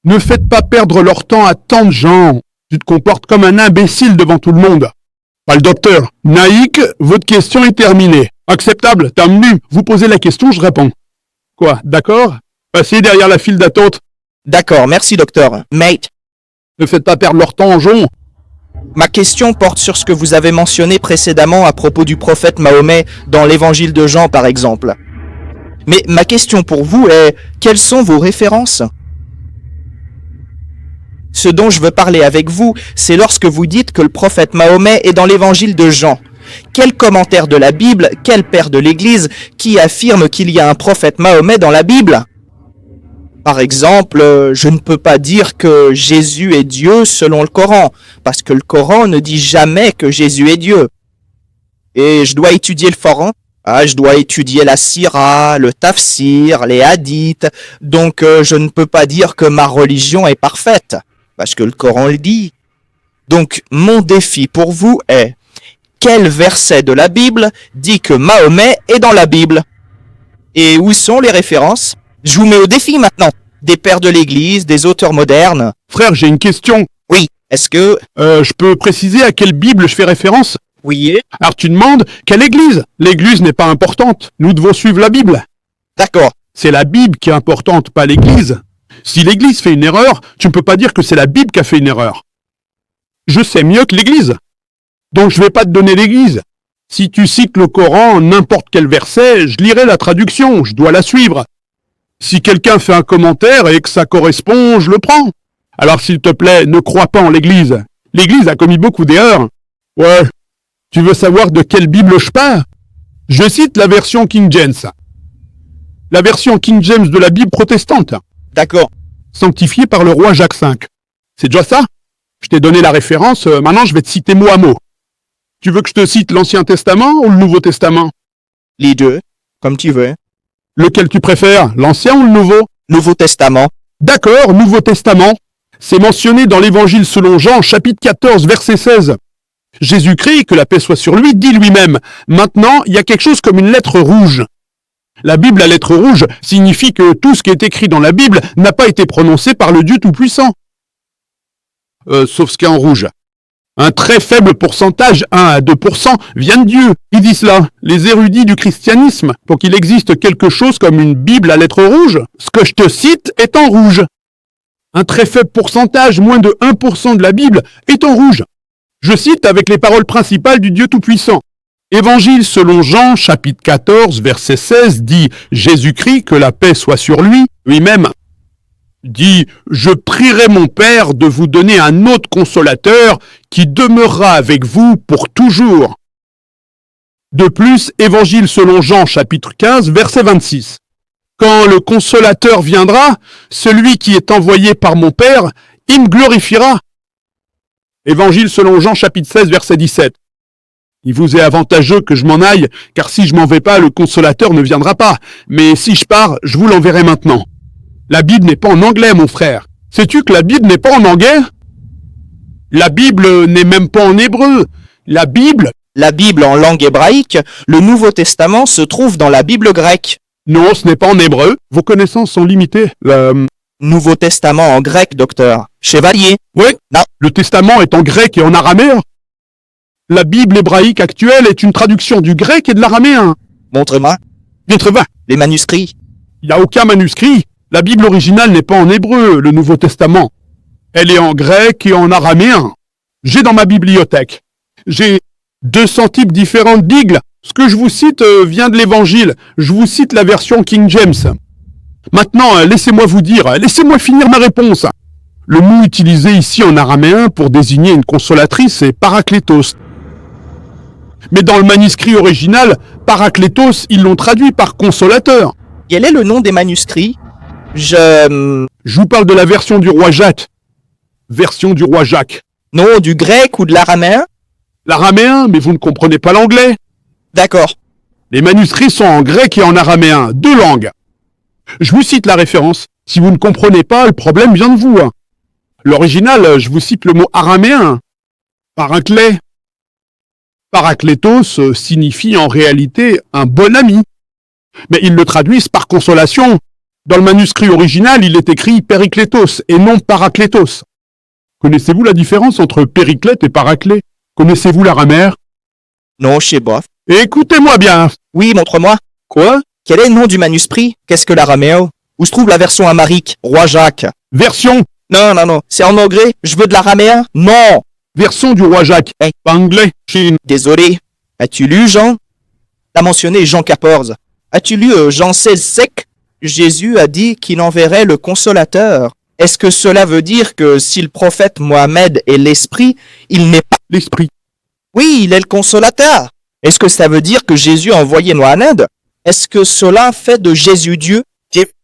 Ne faites pas perdre leur temps à tant de gens. Tu te comportes comme un imbécile devant tout le monde. Pas le docteur. Naïk, votre question est terminée. Acceptable, t'as venu. Vous posez la question, je réponds. Quoi, d'accord? Passez derrière la file d'attente. D'accord, merci docteur. Mate, Ne faites pas perdre leur temps aux gens. ma question porte sur ce que vous avez mentionné précédemment à propos du prophète Mahomet dans l'évangile de Jean par exemple. Mais ma question pour vous est, quelles sont vos références? Ce dont je veux parler avec vous, c'est lorsque vous dites que le prophète Mahomet est dans l'évangile de Jean. Quel commentaire de la Bible, quel père de l'Église qui affirme qu'il y a un prophète Mahomet dans la Bible? Par exemple, je ne peux pas dire que Jésus est Dieu selon le Coran, parce que le Coran ne dit jamais que Jésus est Dieu. Et je dois étudier le Coran, je dois étudier la Sira, le Tafsir, les Hadiths, donc je ne peux pas dire que ma religion est parfaite, parce que le Coran le dit. Donc mon défi pour vous est, quel verset de la Bible dit que Mahomet est dans la Bible? Et où sont les références? Je vous mets au défi maintenant. Des pères de l'Église, des auteurs modernes. Frère, j'ai une question. Oui, est-ce que... Je peux préciser à quelle Bible je fais référence? Oui, Alors tu demandes, quelle Église? L'Église n'est pas importante. Nous devons suivre la Bible. d'accord. C'est la Bible qui est importante, pas l'Église. Si l'Église fait une erreur, tu ne peux pas dire que c'est la Bible qui a fait une erreur. Je sais mieux que l'Église. Donc je vais pas te donner l'Église. Si tu cites le Coran, n'importe quel verset, je lirai la traduction, je dois la suivre. Si quelqu'un fait un commentaire et que ça correspond, je le prends. Alors s'il te plaît, ne crois pas en l'Église. L'Église a commis beaucoup d'erreurs. Ouais. Tu veux savoir de quelle Bible je parle? Je cite la version King James. La version King James de la Bible protestante, D'accord. sanctifiée par le roi Jacques V. C'est déjà ça? Je t'ai donné la référence, maintenant je vais te citer mot à mot. Tu veux que je te cite l'Ancien Testament ou le Nouveau Testament? Les deux, comme tu veux. Lequel tu préfères, l'Ancien ou le Nouveau? Nouveau Testament. D'accord, Nouveau Testament. C'est mentionné dans l'Évangile selon Jean, chapitre 14, verset 16. Jésus-Christ, que la paix soit sur lui, dit lui-même, maintenant, il y a quelque chose comme une lettre rouge. La Bible à lettre rouge signifie que tout ce qui est écrit dans la Bible n'a pas été prononcé par le Dieu Tout-Puissant. Sauf ce qui est en rouge. Un très faible pourcentage, 1 à 2%, vient de Dieu. Qui dit cela? Les érudits du christianisme. Pour qu'il existe quelque chose comme une Bible à lettres rouges, ce que je te cite est en rouge. Un très faible pourcentage, moins de 1% de la Bible, est en rouge. Je cite avec les paroles principales du Dieu Tout-Puissant. Évangile selon Jean, chapitre 14, verset 16, dit « Jésus-Christ, que la paix soit sur lui, lui-même, dit « Je prierai mon Père de vous donner un autre consolateur qui demeurera avec vous pour toujours. » De plus, Évangile selon Jean, chapitre 15, verset 26. « Quand le consolateur viendra, celui qui est envoyé par mon Père, il me glorifiera. » Évangile selon Jean, chapitre 16, verset 17. Il vous est avantageux que je m'en aille, car si je m'en vais pas, le consolateur ne viendra pas. Mais si je pars, je vous l'enverrai maintenant. La Bible n'est pas en anglais, mon frère. Sais-tu que la Bible n'est pas en anglais? La Bible n'est même pas en hébreu. La Bible en langue hébraïque, le Nouveau Testament se trouve dans la Bible grecque. Non, ce n'est pas en hébreu. Vos connaissances sont limitées. Nouveau Testament en grec, docteur. Chevalier. Oui, Non. le Testament est en grec et en araméen. La Bible hébraïque actuelle est une traduction du grec et de l'araméen. Montre-moi. Viens, Les manuscrits. il n'y a aucun manuscrit. La Bible originale n'est pas en hébreu, le Nouveau Testament. Elle est en grec et en araméen. J'ai dans ma bibliothèque. J'ai 200 types différents de Bibles. Ce que je vous cite vient de l'Évangile. Je vous cite la version King James. Maintenant, laissez-moi vous dire, laissez-moi finir ma réponse. Le mot utilisé ici en araméen pour désigner une consolatrice est paraklétos. Mais dans le manuscrit original, paraklétos, ils l'ont traduit par consolateur. Quel est le nom des manuscrits? Je vous parle de la version du roi Jacques. Version du roi Jacques. Non, du grec ou de l'araméen? L'araméen, mais vous ne comprenez pas l'anglais. D'accord. Les manuscrits sont en grec et en araméen, 2 langues. Je vous cite la référence. Si vous ne comprenez pas, le problème vient de vous. L'original, je vous cite le mot araméen. Paraklé. Paraklétos signifie en réalité un bon ami. Mais ils le traduisent par consolation. Dans le manuscrit original, il est écrit Périclétos et non Paraclétos. Connaissez-vous la différence entre Périclète et Paraclet? Connaissez-vous l'araméen? Non, je sais bof. Écoutez-moi bien. Oui, montre-moi. Quoi? Quel est le nom du manuscrit? Qu'est-ce que l'araméo? Où se trouve la version amharique? Roi Jacques. Version. Non. C'est en anglais. Je veux de l'araméen. Non. Version du roi Jacques. Hey. Pas anglais. Chine. Désolé. As-tu lu Jean? T'as mentionné Jean 14. As-tu lu Jean 16 sec? Jésus a dit qu'il enverrait le consolateur. Est-ce que cela veut dire que si le prophète Mohammed est l'esprit, il n'est pas... L'esprit. Oui, il est le consolateur. Est-ce que ça veut dire que Jésus a envoyé Mohammed? Est-ce que cela fait de Jésus Dieu?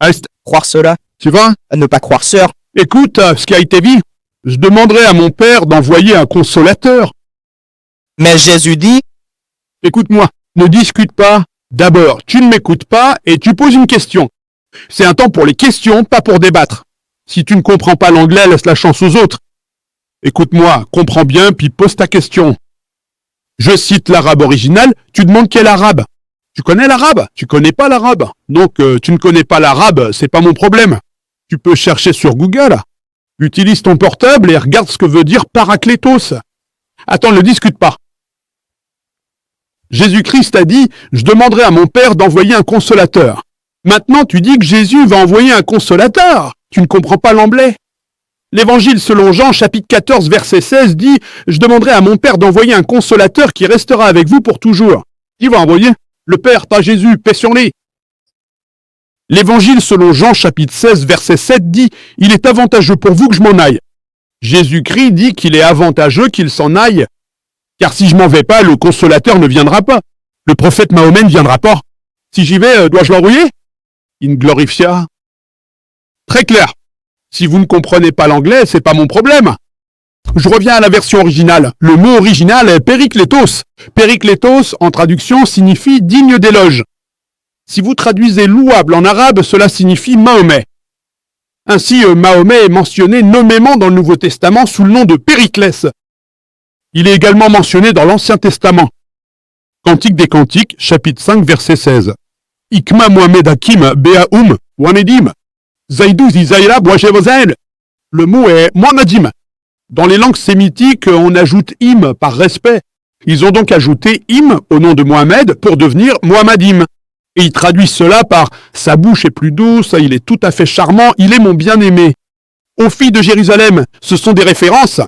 Reste. Croire cela? Tu vas? Ne pas croire sœur. Écoute, ce qui a été dit. Je demanderai à mon père d'envoyer un consolateur. Mais Jésus dit... Écoute-moi, ne discute pas. D'abord, tu ne m'écoutes pas et tu poses une question. C'est un temps pour les questions, pas pour débattre. Si tu ne comprends pas l'anglais, laisse la chance aux autres. Écoute-moi, comprends bien, puis pose ta question. Je cite l'arabe original, tu demandes quel arabe? Tu connais l'arabe? Tu connais pas l'arabe. Donc, tu ne connais pas l'arabe, c'est pas mon problème. Tu peux chercher sur Google. Utilise ton portable et regarde ce que veut dire Paraclétos. Attends, ne discute pas. Jésus-Christ a dit, je demanderai à mon Père d'envoyer un consolateur. Maintenant, tu dis que Jésus va envoyer un consolateur. Tu ne comprends pas l'anglais. L'évangile selon Jean, chapitre 14, verset 16, dit « Je demanderai à mon Père d'envoyer un consolateur qui restera avec vous pour toujours. » Il va envoyer le Père, pas Jésus, paix sur lui. L'évangile selon Jean, chapitre 16, verset 7, dit « Il est avantageux pour vous que je m'en aille. » Jésus-Christ dit qu'il est avantageux qu'il s'en aille, car si je m'en vais pas, le consolateur ne viendra pas. Le prophète Mahomet ne viendra pas. Si j'y vais, dois-je l'envoyer? In glorifia. Très clair. Si vous ne comprenez pas l'anglais, c'est pas mon problème. Je reviens à la version originale. Le mot original est Périclétos. Périclétos, en traduction, signifie digne d'éloge. Si vous traduisez louable en arabe, cela signifie Mahomet. Ainsi, Mahomet est mentionné nommément dans le Nouveau Testament sous le nom de Périclès. Il est également mentionné dans l'Ancien Testament. Cantique des Cantiques, chapitre 5, verset 16. Ikma Mohamed Hakim Beaoum Wamedim. Zaïdou Zizaïla Boachevozael. Le mot est Mohamedim. Dans les langues sémitiques, on ajoute im par respect. Ils ont donc ajouté im au nom de Mohamed pour devenir Mohammedim. Et ils traduisent cela par « sa bouche est plus douce, il est tout à fait charmant, il est mon bien-aimé ». Aux filles de Jérusalem, ce sont des références.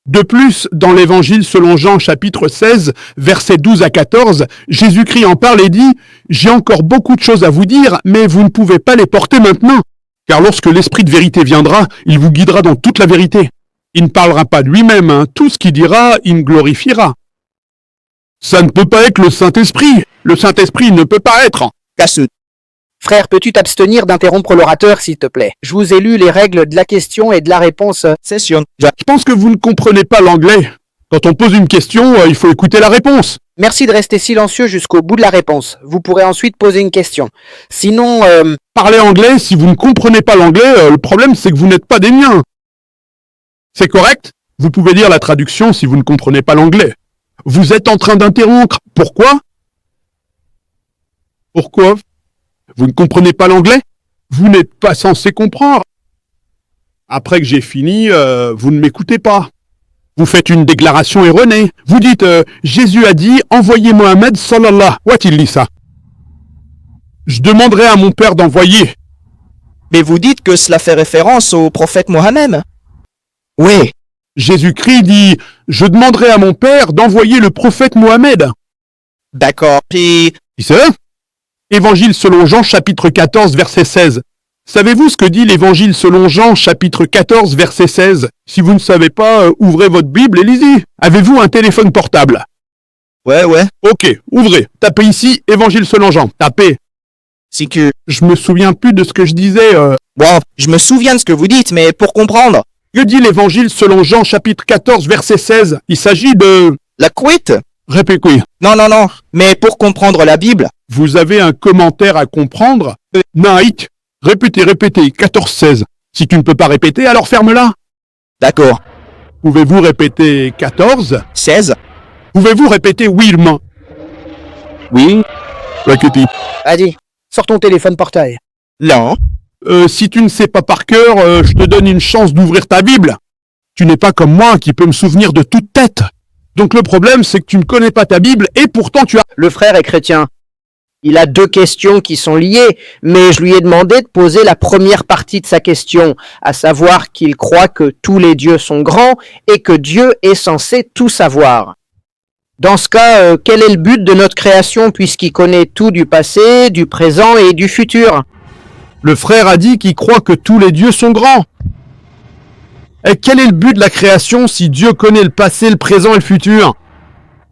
De plus, dans l'évangile selon Jean chapitre 16, versets 12 à 14, Jésus-Christ en parle et dit « J'ai encore beaucoup de choses à vous dire, mais vous ne pouvez pas les porter maintenant. Car lorsque l'Esprit de vérité viendra, il vous guidera dans toute la vérité. Il ne parlera pas de lui-même, tout ce qu'il dira, il me glorifiera. » Ça ne peut pas être le Saint-Esprit. Le Saint-Esprit ne peut pas être. Casseux. Frère, peux-tu t'abstenir d'interrompre l'orateur, s'il te plaît? Je vous ai lu les règles de la question et de la réponse. Session. Je pense que vous ne comprenez pas l'anglais. Quand on pose une question, il faut écouter la réponse. Merci de rester silencieux jusqu'au bout de la réponse. Vous pourrez ensuite poser une question. Sinon, Parlez anglais, si vous ne comprenez pas l'anglais, le problème c'est que vous n'êtes pas des miens. C'est correct? Vous pouvez lire la traduction si vous ne comprenez pas l'anglais. Vous êtes en train d'interrompre. Pourquoi? Pourquoi? Vous ne comprenez pas l'anglais? Vous n'êtes pas censé comprendre. Après que j'ai fini, vous ne m'écoutez pas. Vous faites une déclaration erronée. Vous dites Jésus a dit envoyez Mohammed sallallahu. Où a-t-il dit ça? Je demanderai à mon père d'envoyer. Mais vous dites que cela fait référence au prophète Mohammed. Oui. Jésus-Christ dit je demanderai à mon père d'envoyer le prophète Mohammed. D'accord. Puis, C'est ça? Évangile selon Jean chapitre 14 verset 16. Savez-vous ce que dit l'évangile selon Jean chapitre 14 verset 16? Si vous ne savez pas, ouvrez votre Bible et lisez. Avez-vous un téléphone portable? ouais. Ok, ouvrez. Tapez ici évangile selon Jean. Tapez. C'est que, Je me souviens plus de ce que je disais. bon, je me souviens de ce que vous dites, mais pour comprendre, Que dit l'évangile selon Jean chapitre 14 verset 16? Il s'agit de... la quit. Répétez. Non. Mais pour comprendre la Bible, Vous avez un commentaire à comprendre? Night. Répétez, 14-16. Si tu ne peux pas répéter, alors ferme-la. d'accord. Pouvez-vous répéter 14? 16. Pouvez-vous répéter Wilma? Oui. Répétez. vas-y, sors ton téléphone portable. Non. Si tu ne sais pas par cœur, je te donne une chance d'ouvrir ta Bible. Tu n'es pas comme moi qui peut me souvenir de toute tête. Donc le problème, c'est que tu ne connais pas ta Bible et pourtant tu as... Le frère est chrétien. Il a deux questions qui sont liées, mais je lui ai demandé de poser la première partie de sa question, à savoir qu'il croit que tous les dieux sont grands et que Dieu est censé tout savoir. Dans ce cas, quel est le but de notre création puisqu'il connaît tout du passé, du présent et du futur? Le frère a dit qu'il croit que tous les dieux sont grands. Et quel est le but de la création si Dieu connaît le passé, le présent et le futur?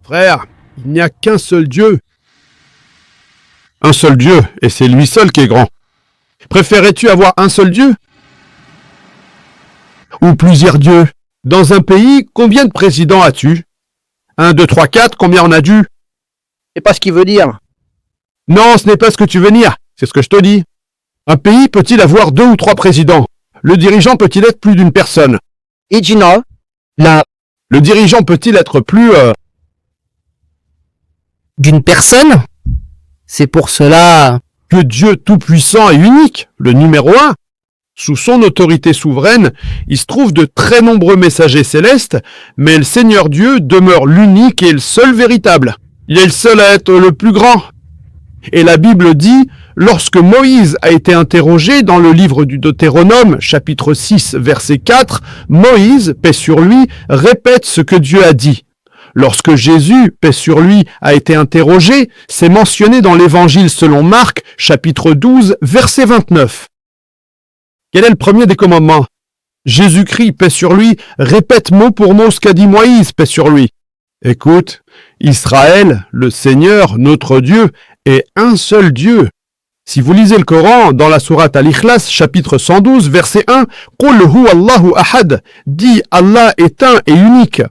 Frère, il n'y a qu'un seul Dieu. Un seul Dieu, et c'est lui seul qui est grand. Préférais-tu avoir un seul Dieu? Ou plusieurs dieux? Dans un pays, combien de présidents as-tu? 1, 2, 3, 4, combien en as-tu? C'est pas ce qu'il veut dire. Non, ce n'est pas ce que tu veux dire, c'est ce que je te dis. Un pays peut-il avoir 2 ou 3 présidents? Le dirigeant peut-il être plus d'une personne? Il dit non. Le dirigeant peut-il être plus... D'une personne? C'est pour cela... que Dieu tout-puissant et unique, le numéro 1? Sous son autorité souveraine, il se trouve de très nombreux messagers célestes, mais le Seigneur Dieu demeure l'unique et le seul véritable. Il est le seul à être le plus grand. Et la Bible dit, lorsque Moïse a été interrogé dans le livre du Deutéronome, chapitre 6, verset 4, Moïse, paix sur lui, répète ce que Dieu a dit. Lorsque Jésus, paix sur lui, a été interrogé, c'est mentionné dans l'Évangile selon Marc, chapitre 12, verset 29. Quel est le premier des commandements? Jésus-Christ, paix sur lui, répète mot pour mot ce qu'a dit Moïse, paix sur lui. Écoute, Israël, le Seigneur, notre Dieu, est un seul Dieu. Si vous lisez le Coran, dans la sourate Al-Ikhlas, chapitre 112, verset 1, « Qul huwa Allahu ahad » dit « Allah est un et unique ».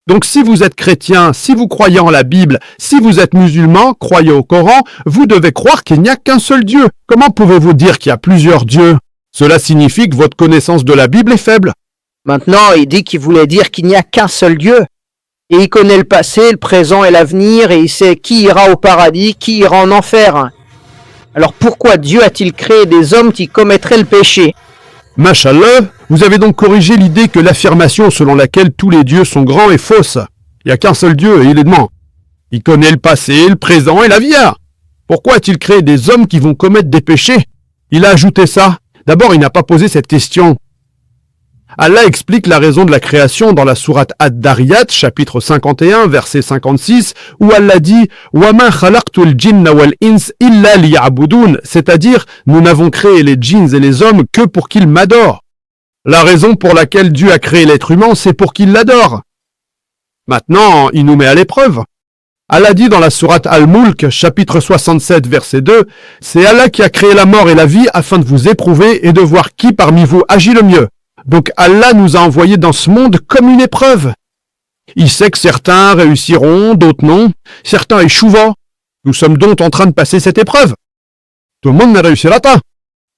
Donc si vous êtes chrétien, si vous croyez en la Bible, si vous êtes musulman, croyez au Coran, vous devez croire qu'il n'y a qu'un seul Dieu. Comment pouvez-vous dire qu'il y a plusieurs dieux? Cela signifie que votre connaissance de la Bible est faible. Maintenant, il dit qu'il voulait dire qu'il n'y a qu'un seul Dieu. Et il connaît le passé, le présent et l'avenir, et il sait qui ira au paradis, qui ira en enfer. Alors pourquoi Dieu a-t-il créé des hommes qui commettraient le péché? Mashallah, vous avez donc corrigé l'idée que l'affirmation selon laquelle tous les dieux sont grands est fausse. Il n'y a qu'un seul Dieu et il est demandé. Il connaît le passé, le présent et l'avenir. Pourquoi a-t-il créé des hommes qui vont commettre des péchés? Il a ajouté ça. D'abord, il n'a pas posé cette question. Allah explique la raison de la création dans la sourate Ad-Dariyat, chapitre 51, verset 56, où Allah dit « Wama khalaqtul jinna wal ins illa liya'budun » c'est-à-dire « Nous n'avons créé les djinns et les hommes que pour qu'ils m'adorent ». La raison pour laquelle Dieu a créé l'être humain, c'est pour qu'il l'adore. Maintenant, il nous met à l'épreuve. Allah dit dans la sourate Al-Mulk, chapitre 67, verset 2, « C'est Allah qui a créé la mort et la vie afin de vous éprouver et de voir qui parmi vous agit le mieux. » Donc Allah nous a envoyés dans ce monde comme une épreuve. Il sait que certains réussiront, d'autres non. Certains échoueront. Nous sommes donc en train de passer cette épreuve. Tout le monde ne réussira pas.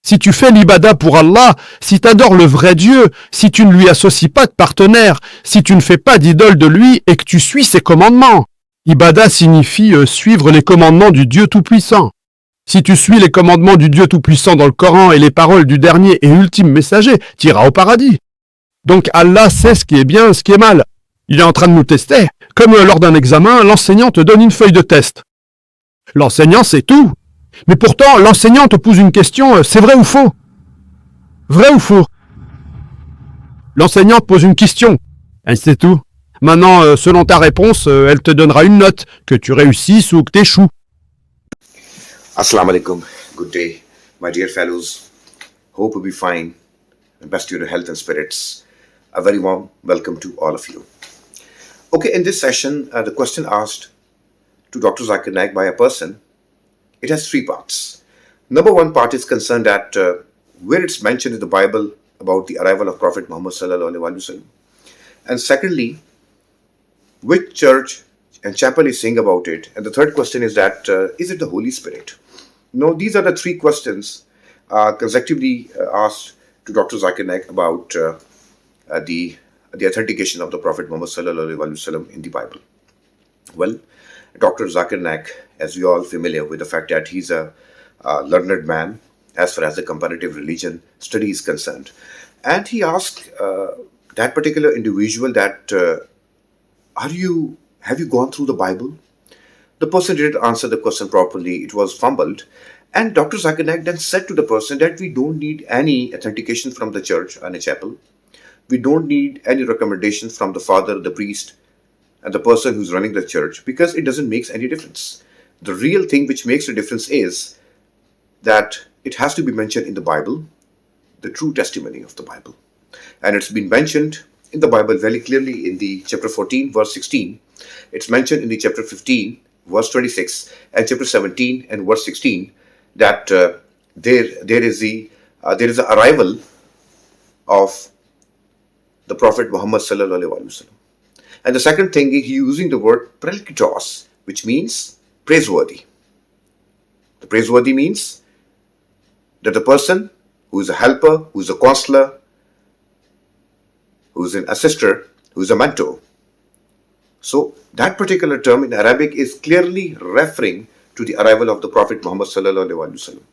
Si tu fais l'ibada pour Allah, si tu adores le vrai Dieu, si tu ne lui associes pas de partenaire, si tu ne fais pas d'idole de lui et que tu suis ses commandements. Ibada signifie suivre les commandements du Dieu Tout-Puissant. Si tu suis les commandements du Dieu Tout-Puissant dans le Coran et les paroles du dernier et ultime messager, tu iras au paradis. Donc Allah sait ce qui est bien et ce qui est mal. Il est en train de nous tester. Comme lors d'un examen, l'enseignant te donne une feuille de test. L'enseignant sait tout. Mais pourtant, l'enseignant te pose une question, c'est vrai ou faux? Vrai ou faux? L'enseignant te pose une question. Elle sait tout. Maintenant, selon ta réponse, elle te donnera une note, que tu réussisses ou que tu échoues. Assalamu alaikum. Good day, my dear fellows. Hope you'll be fine. And best to your health and spirits. A very warm welcome to all of you. Okay, in this session, the question asked to Dr. Zakir Naik by a person, it has 3 parts. Number 1 part is concerned that where it's mentioned in the Bible about the arrival of Prophet Muhammad sallallahu alaihi wasallam. And secondly, which church and chapel is saying about it. And the third question is that is it the Holy Spirit? No, these are the 3 questions consecutively asked to Dr. Zakir Naik about the authentication of the Prophet Muhammad sallallahu alaihi wasallam in the Bible. Well, Dr. Zakir Naik, as we are all familiar with the fact that he's a learned man as far as the comparative religion study is concerned. And he asked that particular individual that, have you gone through the Bible? The person didn't answer the question properly. It was fumbled. And Dr. Zakir Naik then said to the person that we don't need any authentication from the church and a chapel. We don't need any recommendation from the father, the priest, and the person who's running the church, because it doesn't make any difference. The real thing which makes a difference is that it has to be mentioned in the Bible, the true testimony of the Bible. And it's been mentioned in the Bible very clearly in the chapter 14, verse 16. It's mentioned in the chapter 15, verse 26, and chapter 17 and verse 16 that there is the arrival of the Prophet Muhammad sallallahu alaihi wasallam. And the second thing is using the word prelikitos, which means praiseworthy. The praiseworthy means that the person who is a helper, who is a counselor, who is an assister, who is a mentor. So that particular term in Arabic is clearly referring to the arrival of the Prophet Muhammad sallallahu alaihi wasallam.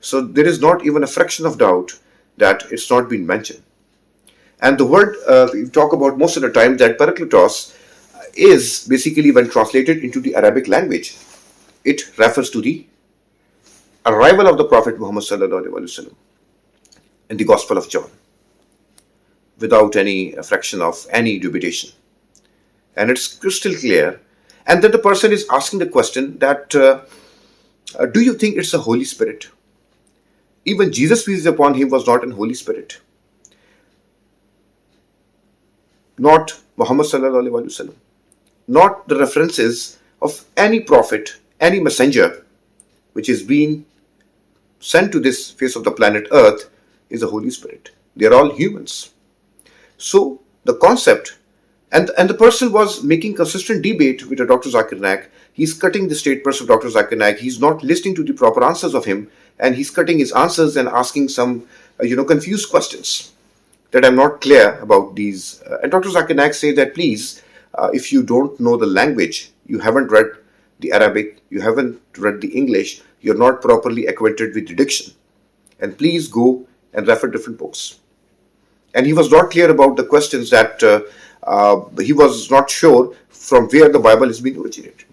So there is not even a fraction of doubt that it's not been mentioned. And the word we talk about most of the time, that parakletos, is basically, when translated into the Arabic language, it refers to the arrival of the Prophet Muhammad sallallahu alaihi wasallam in the Gospel of John, without any fraction of any dubitation. And it's crystal clear. And then the person is asking the question that, do you think it's the Holy Spirit? Even Jesus, peace be upon him, was not in Holy Spirit. Not Muhammad sallallahu alaihi wasallam. Not the references of any prophet, any messenger, which is being sent to this face of the planet Earth, is the Holy Spirit. They are all humans. So the concept, and the person was making consistent debate with Dr. Zakir Naik. He's cutting the statements of Dr. Zakir Naik. He's not listening to the proper answers of him, and he's cutting his answers and asking some, confused questions that I'm not clear about these. And Dr. Zakir Naik say that, please, if you don't know the language, you haven't read the Arabic, you haven't read the English, you're not properly acquainted with the diction, and please go and refer different books. And he was not clear about the questions that he was not sure from where the Bible has been originated.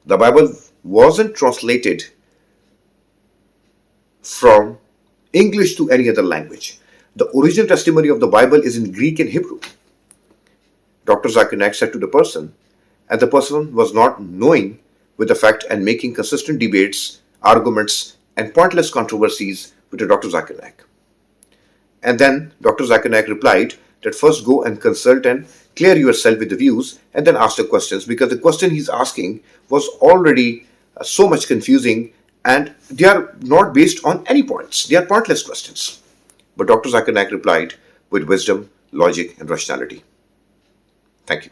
The Bible wasn't translated from English to any other language. The original testimony of the Bible is in Greek and Hebrew. Dr. Zakir Naik said to the person, and the person was not knowing with the fact and making consistent debates, arguments, and pointless controversies with Dr. Zakir Naik. And then Dr. Zakir Naik replied that first go and consult and clear yourself with the views and then ask the questions, because the question he's asking was already so much confusing and they are not based on any points. They are pointless questions. But Dr. Zakir Naik replied with wisdom, logic, and rationality. Thank you.